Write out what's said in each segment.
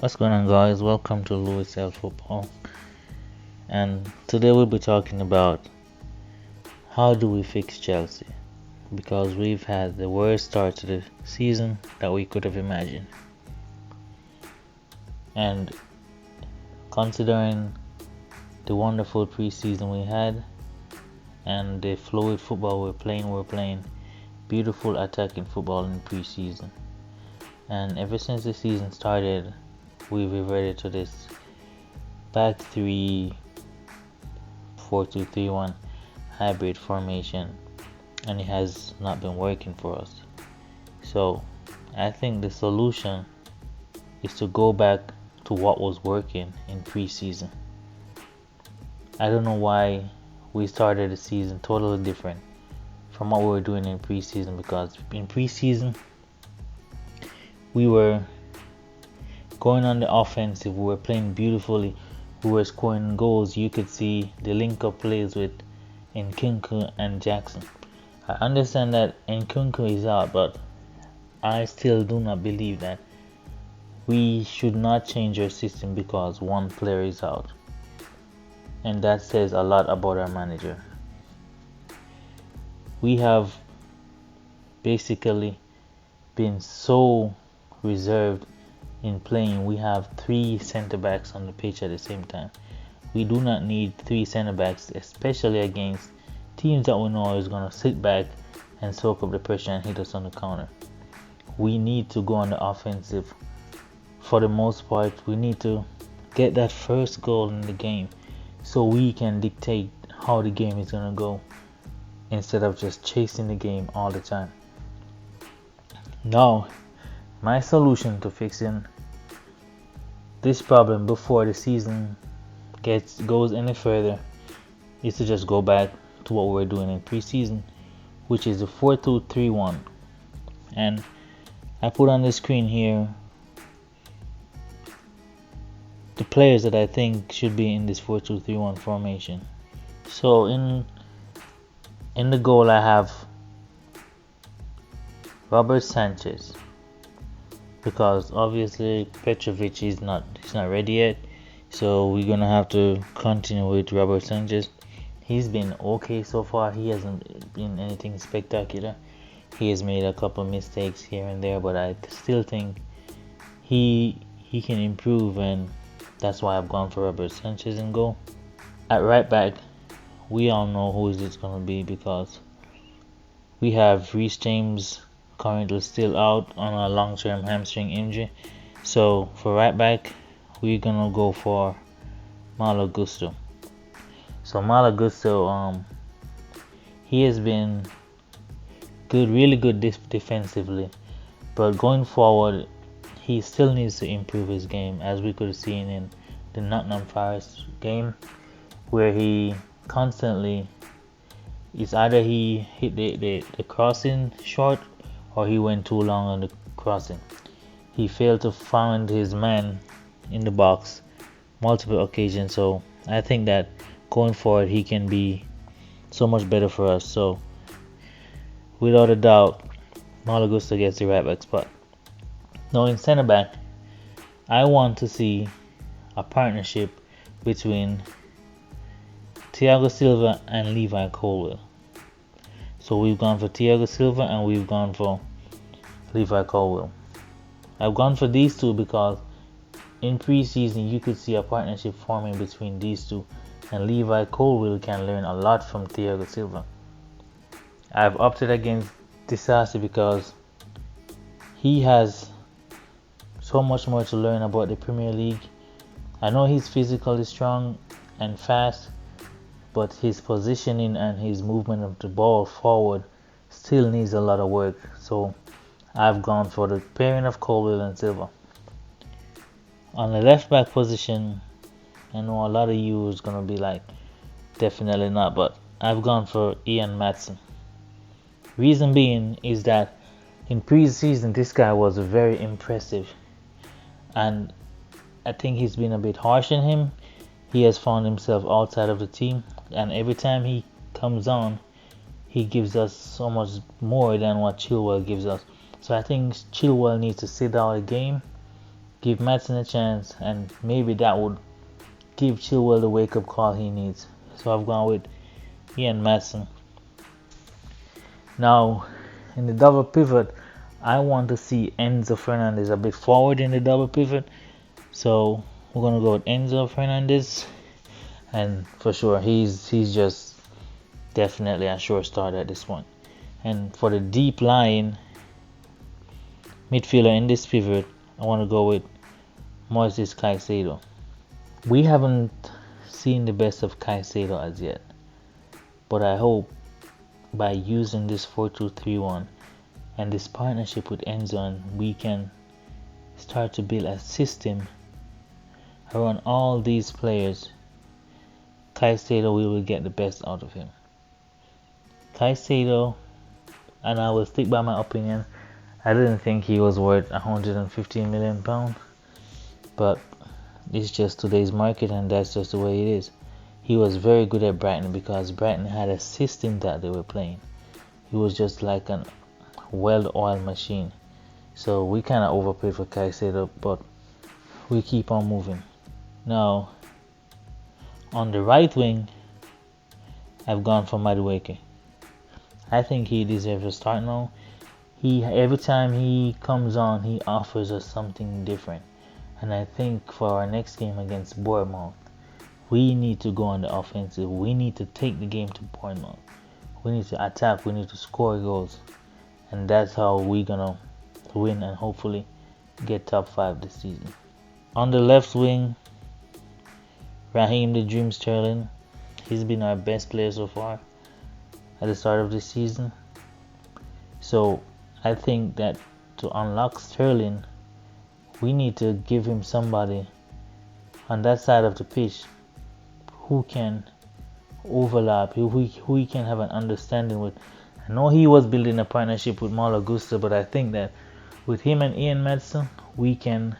What's going on, guys? Welcome to Louis L Football. And today we'll be talking about how do we fix Chelsea, because we've had the worst start to the season that we could have imagined. And considering the wonderful preseason we had and the fluid football we're playing beautiful attacking football in preseason. And ever since the season started, we've reverted to this back 3-4-2-3-1 hybrid formation, and it has not been working for us. So I think the solution is to go back to what was working in preseason. I don't know why we started the season totally different from what we were doing in preseason, because in preseason we were going on the offensive, we were playing beautifully, we were scoring goals. You could see the link-up plays with Nkunku and Jackson. I understand that Nkunku is out, but I still do not believe that we should not change our system because one player is out. And that says a lot about our manager. We have basically been so reserved in playing. We have 3 center backs on the pitch at the same time. We do not need 3 center backs, especially against teams that we know is going to sit back and soak up the pressure and hit us on the counter. We need to go on the offensive for the most part. We need to get that first goal in the game so we can dictate how the game is going to go instead of just chasing the game all the time. Now, my solution to fixing this problem before the season goes any further is to just go back to what we were doing in preseason, which is the 4-2-3-1. And I put on the screen here the players that I think should be in this 4-2-3-1 formation. So in the goal I have Robert Sanchez, because obviously Petrovic is not ready yet, so we're gonna have to continue with Robert Sanchez. He's been okay so far. He hasn't been anything spectacular. He has made a couple mistakes here and there, but I still think he can improve, and that's why I've gone for Robert Sanchez in goal. At right back, we all know who is it gonna be, because we have Reece James currently still out on a long-term hamstring injury. So for right back, we're gonna go for Malo Gusto. So Malo Gusto, he has been good, really good defensively, but going forward, he still needs to improve his game, as we could have seen in the Nottingham Forest game, where he constantly, it's either he hit the crossing short or he went too long on the crossing. He failed to find his man in the box multiple occasions, so I think that going forward he can be so much better for us. So without a doubt, Malo Gusto gets the right back spot. Now in center back, I want to see a partnership between Thiago Silva and Levi Colwill. So we've gone for Thiago Silva and we've gone for Levi Colwill. I've gone for these two because in preseason you could see a partnership forming between these two, and Levi Colwill can learn a lot from Thiago Silva. I've opted against Disasi because he has so much more to learn about the Premier League. I know he's physically strong and fast, but his positioning and his movement of the ball forward still needs a lot of work. So I've gone for the pairing of Colwill and Silva. On the left back position, I know a lot of you is gonna be like, definitely not, but I've gone for Ian Maatsen. Reason being is that in pre-season this guy was very impressive, and I think he's been a bit harsh on him. He has found himself outside of the team, and every time he comes on, he gives us so much more than what Chilwell gives us. So I think Chilwell needs to sit out a game give Madsen a chance, and maybe that would give Chilwell the wake-up call he needs. So I've gone with Ian Madsen. Now, in the double pivot, I want to see Enzo Fernandez a bit forward in the double pivot. So we're gonna go with Enzo Fernandez, and for sure he's just definitely a sure start at this point. And for the deep line midfielder in this pivot, I want to go with Moises Caicedo. We haven't seen the best of Caicedo as yet, but I hope by using this 4-2-3-1 and this partnership with Enzo, we can start to build a system around all these players. Caicedo, we will get the best out of him. Caicedo, and I will stick by my opinion, I didn't think he was worth £115 million, but it's just today's market, and that's just the way it is. He was very good at Brighton because Brighton had a system that they were playing. He was just like a well-oiled machine. So we kind of overpaid for Caicedo, but we keep on moving. Now, on the right wing, I've gone for Madueke. I think he deserves a start now. Every time he comes on, he offers us something different. And I think for our next game against Bournemouth, we need to go on the offensive. We need to take the game to Bournemouth. We need to attack. We need to score goals. And that's how we're going to win and hopefully get top 5 this season. On the left wing, Raheem the Dream Sterling. He's been our best player so far at the start of this season. So I think that to unlock Sterling, we need to give him somebody on that side of the pitch who can overlap, who he can have an understanding with. I know he was building a partnership with Malo Gusto, but I think that with him and Ian Madsen, we can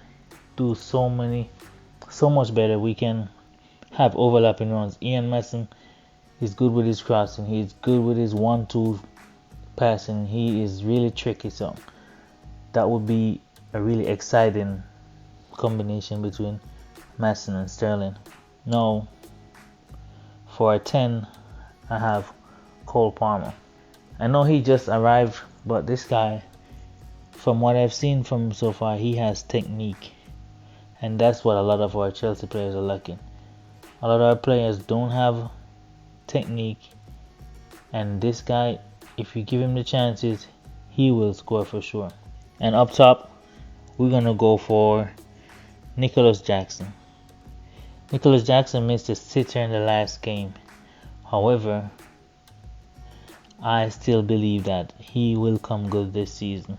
do so much better. We can have overlapping runs. Ian Madsen is good with his crossing. He's good with his 1-2 passing. He is really tricky. So that would be a really exciting combination between Madsen and Sterling. Now, for a 10, I have Cole Palmer. I know he just arrived, but this guy, from what I've seen from him so far, he has technique. And that's what a lot of our Chelsea players are lacking. A lot of our players don't have technique. And this guy, if you give him the chances, he will score for sure. And up top, we're going to go for Nicholas Jackson. Nicholas Jackson missed a sitter in the last game. However, I still believe that he will come good this season.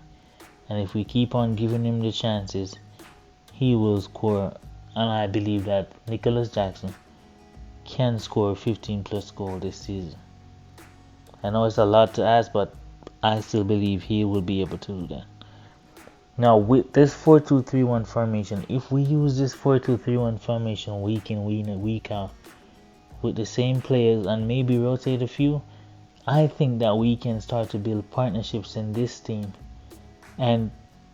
And if we keep on giving him the chances, he will score. And I believe that Nicholas Jackson can score 15 plus goals this season. I know it's a lot to ask, but I still believe he will be able to do that. Now, with this 4-2-3-1 formation, if we use this 4-2-3-1 formation week in, week out, with the same players and maybe rotate a few, I think that we can start to build partnerships in this team and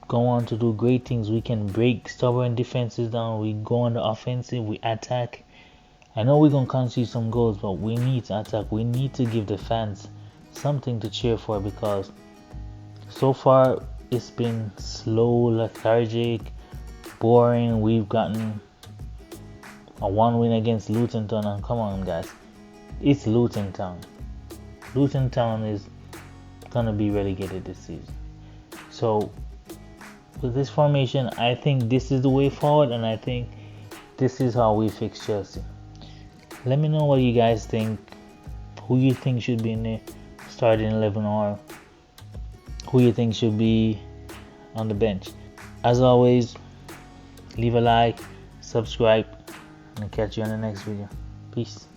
go on to do great things. We can break stubborn defenses down. We go on the offensive. We attack. I know we're going to concede some goals, but we need to attack. We need to give the fans something to cheer for, because so far it's been slow, lethargic, boring. We've gotten a 1 win against Luton Town, and come on guys, it's Luton Town. Luton Town is gonna be relegated this season. So with this formation, I think this is the way forward, and I think this is how we fix Chelsea. Let me know what you guys think. Who you think should be in the starting 11, or who you think should be on the bench. As always, leave a like, subscribe, and I'll catch you on the next video. Peace.